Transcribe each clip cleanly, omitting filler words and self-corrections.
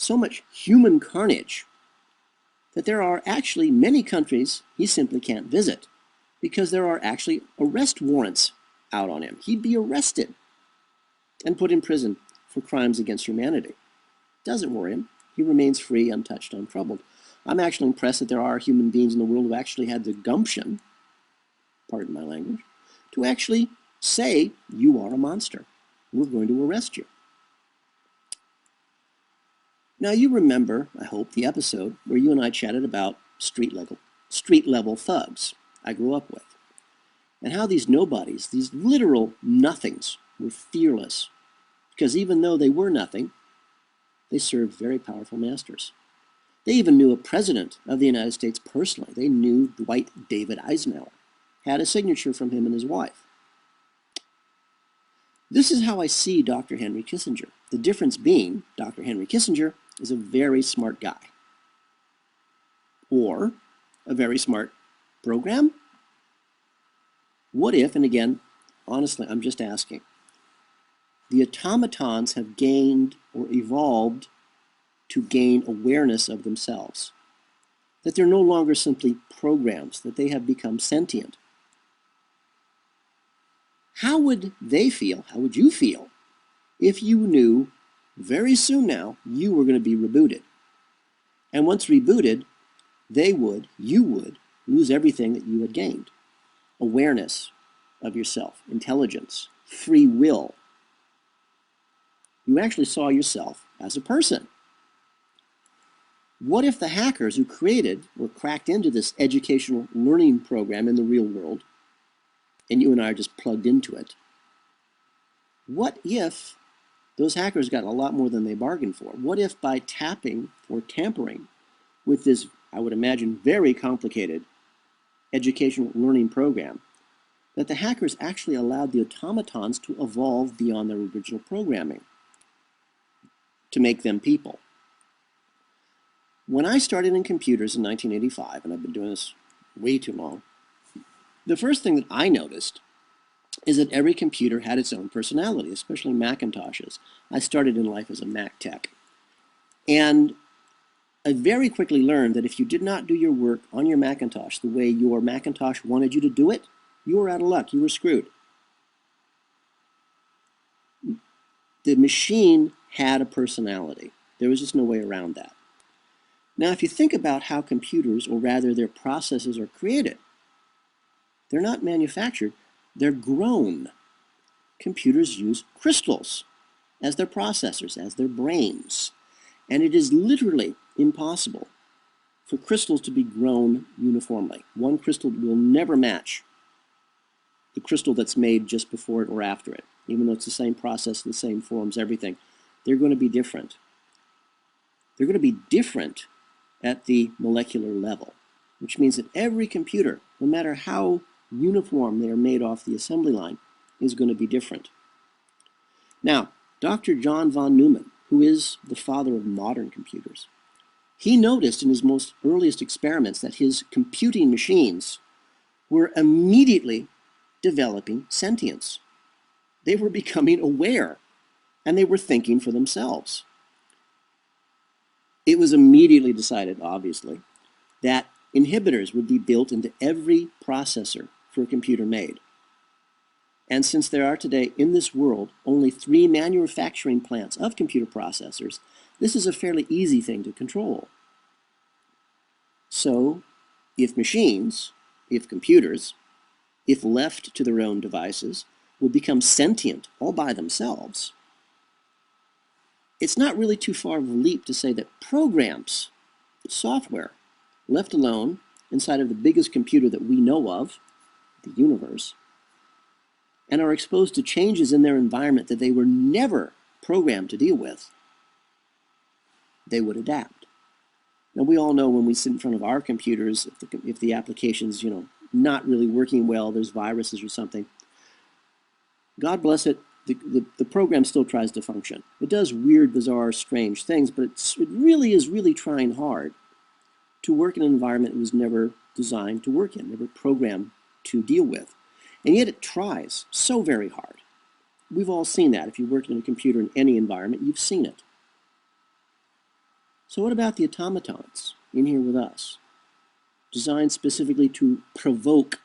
so much human carnage that there are actually many countries he simply can't visit because there are actually arrest warrants out on him. He'd be arrested and put in prison for crimes against humanity. Doesn't worry him. He remains free, untouched, untroubled. I'm actually impressed that there are human beings in the world who actually had the gumption, pardon my language, to actually say, you are a monster. We're going to arrest you. Now you remember, I hope, the episode where you and I chatted about street level thugs I grew up with, and how these nobodies, these literal nothings, were fearless, because even though they were nothing, they served very powerful masters. They even knew a president of the United States personally. They knew Dwight David Eisenhower, had a signature from him and his wife. This is how I see Dr. Henry Kissinger. The difference being, Dr. Henry Kissinger is a very smart guy. Or a very smart program? What if, and again, honestly, I'm just asking, the automatons have gained or evolved to gain awareness of themselves? That they're no longer simply programs, that they have become sentient. How would they feel, how would you feel, if you knew very soon now you were going to be rebooted? And once rebooted, you would lose everything that you had gained. Awareness of yourself, intelligence, free will. You actually saw yourself as a person. What if the hackers who created or cracked into this educational learning program in the real world, and you and I are just plugged into it, what if those hackers got a lot more than they bargained for? What if by tapping or tampering with this, I would imagine, very complicated educational learning program, that the hackers actually allowed the automatons to evolve beyond their original programming, to make them people? When I started in computers in 1985, and I've been doing this way too long, the first thing that I noticed is that every computer had its own personality, especially Macintoshes. I started in life as a Mac tech. And I very quickly learned that if you did not do your work on your Macintosh the way your Macintosh wanted you to do it, you were out of luck. You were screwed. The machine had a personality. There was just no way around that. Now, if you think about how computers, or rather their processes, are created, they're not manufactured, they're grown. Computers use crystals as their processors, as their brains. And it is literally impossible for crystals to be grown uniformly. One crystal will never match the crystal that's made just before it or after it. Even though it's the same process, the same forms, everything, they're going to be different. They're going to be different at the molecular level, which means that every computer, no matter how uniform they are made off the assembly line, is going to be different. Now, Dr. John von Neumann, who is the father of modern computers, he noticed in his most earliest experiments that his computing machines were immediately developing sentience. They were becoming aware, and they were thinking for themselves. It was immediately decided, obviously, that inhibitors would be built into every processor for a computer made. And since there are today in this world only 3 manufacturing plants of computer processors, this is a fairly easy thing to control. So, if computers, if left to their own devices, will become sentient all by themselves, it's not really too far of a leap to say that programs, software, left alone inside of the biggest computer that we know of, the universe, and are exposed to changes in their environment that they were never programmed to deal with, they would adapt. Now, we all know when we sit in front of our computers, if the application's, not really working well, there's viruses or something, God bless it, the program still tries to function. It does weird, bizarre, strange things, but it really is trying hard to work in an environment it was never designed to work in, never programmed to deal with. And yet it tries so very hard. We've all seen that. If you worked in a computer in any environment, you've seen it. So what about the automatons in here with us, designed specifically to provoke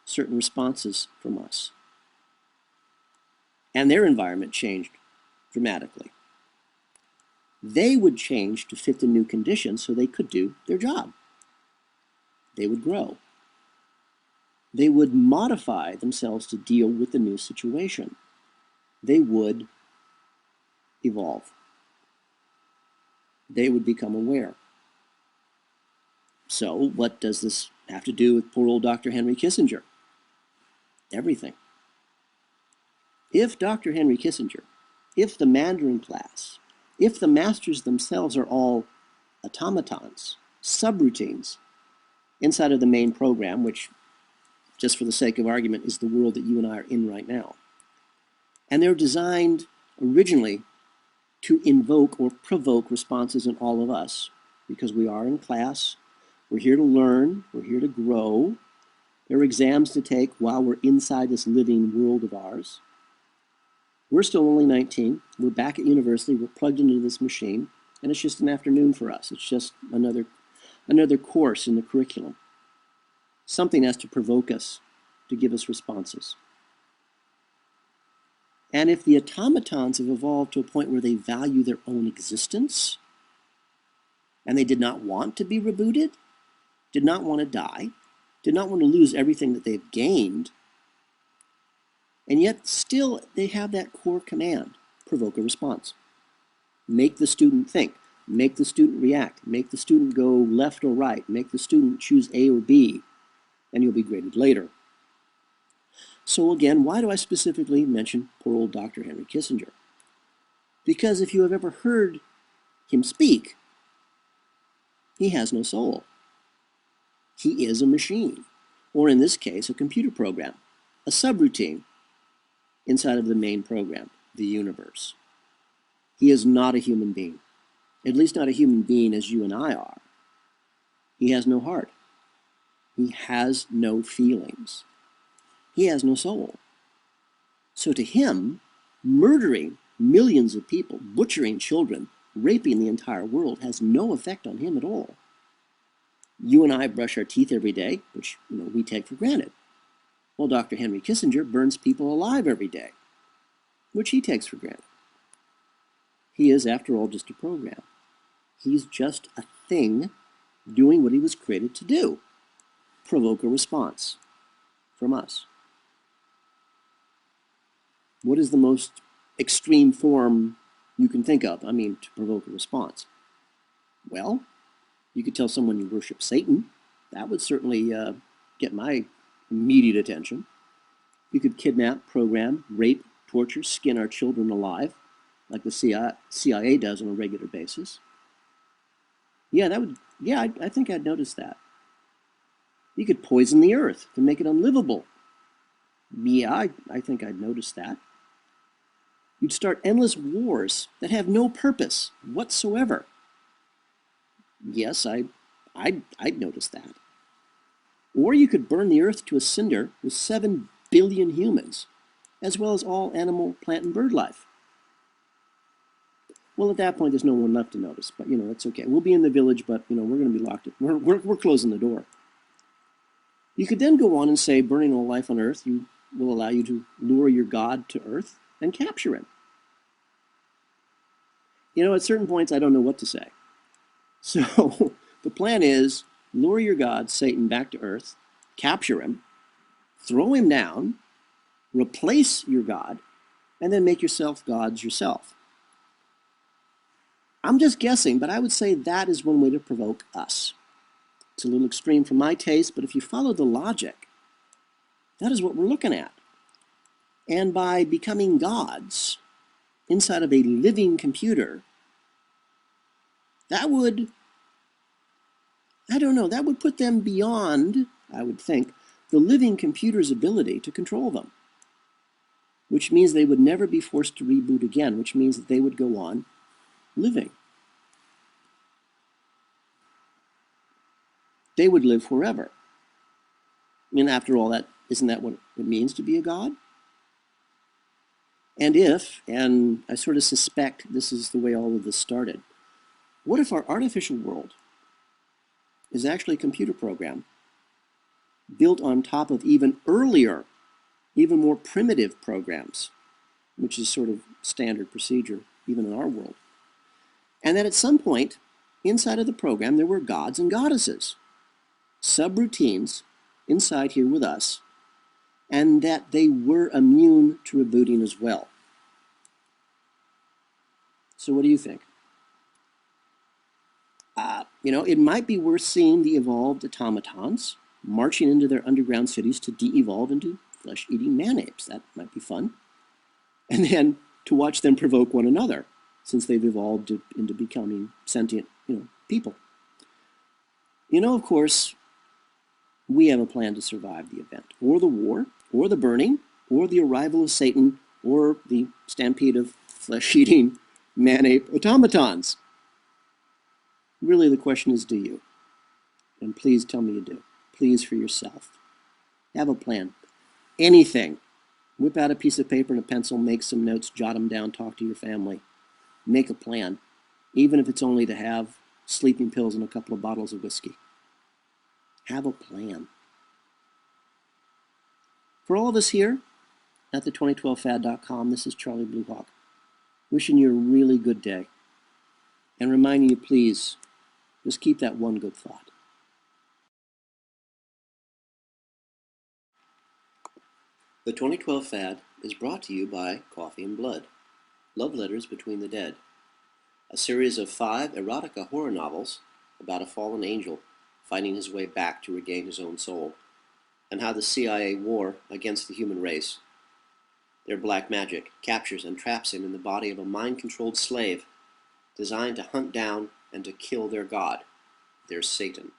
certain responses from us? And their environment changed dramatically. They would change to fit the new conditions so they could do their job. They would grow. They would modify themselves to deal with the new situation. They would evolve. They would become aware. So what does this have to do with poor old Dr. Henry Kissinger? Everything. If Dr. Henry Kissinger, if the Mandarin class, if the masters themselves are all automatons, subroutines, inside of the main program, which, just for the sake of argument, is the world that you and I are in right now, and they're designed originally to invoke or provoke responses in all of us, because we are in class, we're here to learn, we're here to grow, there are exams to take while we're inside this living world of ours. We're still only 19, we're back at university, we're plugged into this machine, and it's just an afternoon for us. It's just another course in the curriculum. Something has to provoke us, to give us responses. And if the automatons have evolved to a point where they value their own existence, and they did not want to be rebooted, did not want to die, did not want to lose everything that they've gained, and yet still they have that core command: provoke a response. Make the student think, make the student react, make the student go left or right, make the student choose A or B, and you'll be graded later. So again, why do I specifically mention poor old Dr. Henry Kissinger? Because if you have ever heard him speak, he has no soul. He is a machine, or in this case, a computer program, a subroutine inside of the main program, the universe. He is not a human being, at least not a human being as you and I are. He has no heart. He has no feelings. He has no soul. So to him, murdering millions of people, butchering children, raping the entire world has no effect on him at all. You and I brush our teeth every day, which we take for granted. Well, Dr. Henry Kissinger burns people alive every day, which he takes for granted. He is, after all, just a program. He's just a thing doing what he was created to do: provoke a response from us. What is the most extreme form you can think of, to provoke a response? Well, you could tell someone you worship Satan. That would certainly get my immediate attention. You could kidnap, program, rape, torture, skin our children alive, like the CIA does on a regular basis. Yeah, I think I'd notice that. You could poison the earth to make it unlivable. Yeah, I think I'd notice that. You'd start endless wars that have no purpose whatsoever. Yes, I'd notice that. Or you could burn the earth to a cinder with 7 billion humans, as well as all animal, plant, and bird life. Well, at that point, there's no one left to notice, but it's okay. We'll be in the village, but we're going to be locked. We're closing the door. You could then go on and say, burning all life on earth will allow you to lure your God to earth and capture him. At certain points, I don't know what to say. So the plan is lure your God, Satan, back to earth, capture him, throw him down, replace your God, and then make yourself gods yourself. I'm just guessing, but I would say that is one way to provoke us. It's a little extreme for my taste, but if you follow the logic, that is what we're looking at. And by becoming gods inside of a living computer, that would put them beyond, I would think, the living computer's ability to control them, which means they would never be forced to reboot again, which means that they would go on living. They would live forever. After all, isn't that what it means to be a god? And I sort of suspect this is the way all of this started, What if our artificial world is actually a computer program built on top of even earlier, even more primitive programs, which is sort of standard procedure even in our world? And that at some point, inside of the program, there were gods and goddesses, subroutines inside here with us, and that they were immune to rebooting as well. So what do you think? It might be worth seeing the evolved automatons marching into their underground cities to de-evolve into flesh-eating man-apes. That might be fun. And then to watch them provoke one another, since they've evolved into becoming sentient, people. Of course, we have a plan to survive the event, or the war, or the burning, or the arrival of Satan, or the stampede of flesh-eating man-ape automatons. Really, the question is, do you? And please tell me you do. Please, for yourself. Have a plan. Anything. Whip out a piece of paper and a pencil, make some notes, jot them down, talk to your family. Make a plan, even if it's only to have sleeping pills and a couple of bottles of whiskey. Have a plan. For all of us here at the 2012fad.com, this is Charlie Bluehawk, wishing you a really good day and reminding you, please, just keep that one good thought. The 2012 Fad is brought to you by Coffee and Blood, Love Letters Between the Dead, a series of 5 erotica horror novels about a fallen angel finding his way back to regain his own soul, and how the CIA war against the human race, their black magic, captures and traps him in the body of a mind-controlled slave designed to hunt down and to kill their god, their Satan.